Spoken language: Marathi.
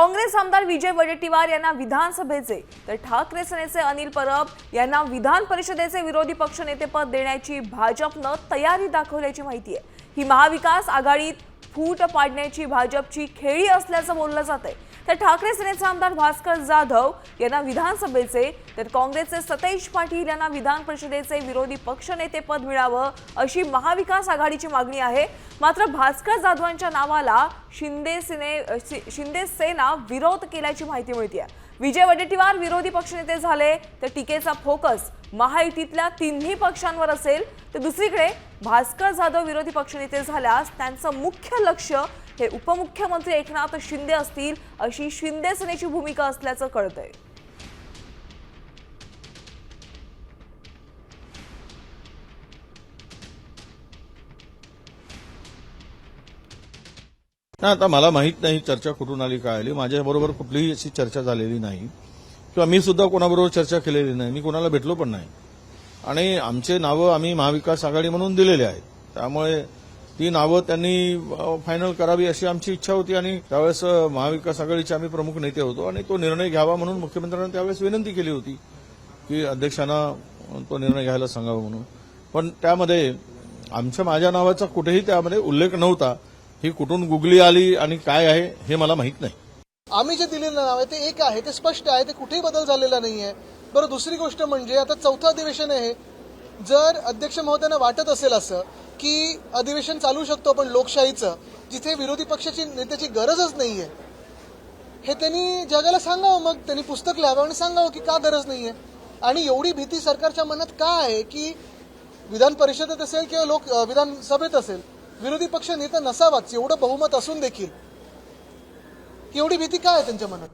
काँग्रेस आमदार विजय वडेट्टीवार यांना विधानसभेचे तर ठाकरे सेनेचे अनिल परब यांना विधान परिषदेचे विरोधी पक्षनेतेपद देण्याची भाजपनं तयारी दाखवल्याची माहिती आहे। ही महाविकास आघाडीत फूट पाडण्याची भाजपची खेळी असल्याचं बोललं जातंय। तर ठाकरे सेनेचे आमदार भास्कर जाधव यांना विधानसभेचे तर काँग्रेसचे सतेज पाटील यांना विधान परिषदेचे विरोधी पक्षनेतेपद मिळावं अशी महाविकास आघाडीची मागणी आहे। मात्र भास्कर जाधवांच्या नावाला शिंदे सेना विरोध केल्याची माहिती मिळते। विजय वडेट्टीवार विरोधी पक्षनेते झाले तर टीकेचा फोकस महायुतीतल्या तिन्ही पक्षांवर असेल, तर दुसरीकडे भास्कर जाधव विरोधी पक्षनेते झाल्यास त्यांचं मुख्य लक्ष हे उपमुख्यमंत्री एकनाथ शिंदे असतील अशी शिंदे सेनेची भूमिका असल्याचं कळतंय। आता मला माहित नाही चर्चा कुठून आली काय आली। माझ्याबरोबर कुठलीही अशी चर्चा झालेली नाही किंवा मी सुद्धा कोणाबरोबर चर्चा केलेली नाही, मी कोणाला भेटलो पण नाही। आणि आमचे नावं आम्ही महाविकास आघाडी म्हणून दिलेले आहेत, त्यामुळे ती नावं त्यांनी फायनल करावी अशी आमची इच्छा होती। आणि त्यावेळेस महाविकास आघाडीचे आम्ही प्रमुख नेते होतो आणि तो निर्णय घ्यावा म्हणून मुख्यमंत्र्यांना त्यावेळेस विनंती केली होती की अध्यक्षांना तो निर्णय घ्यायला सांगावा म्हणून। पण त्यामध्ये माझ्या नावाचा कुठेही त्यामध्ये उल्लेख नव्हता। ही कुठून गुगली आली आणि काय आहे हे मला माहित नाही। आम्ही जे दिलेलं नाव आहे ते एक आहे, ते स्पष्ट आहे, ते कुठेही बदल झालेला नाहीये। बरं, दुसरी गोष्ट म्हणजे आता चौथं अधिवेशन आहे। जर अध्यक्ष महोदयांना वाटत असेल असं की अधिवेशन चालू शकतो पण लोकशाहीचं, जिथे विरोधी पक्षाची नेत्याची गरजच नाहीये, हे त्यांनी जगाला सांगावं। मग त्यांनी पुस्तक लिहावं आणि सांगावं की का गरज नाहीये। आणि एवढी भीती सरकारच्या मनात का आहे की विधान परिषदेत असेल किंवा विधानसभेत असेल विरोधी पक्ष नेता नसावाच, एवढं बहुमत असून देखील एवढी भीती काय आहे त्यांच्या मनात?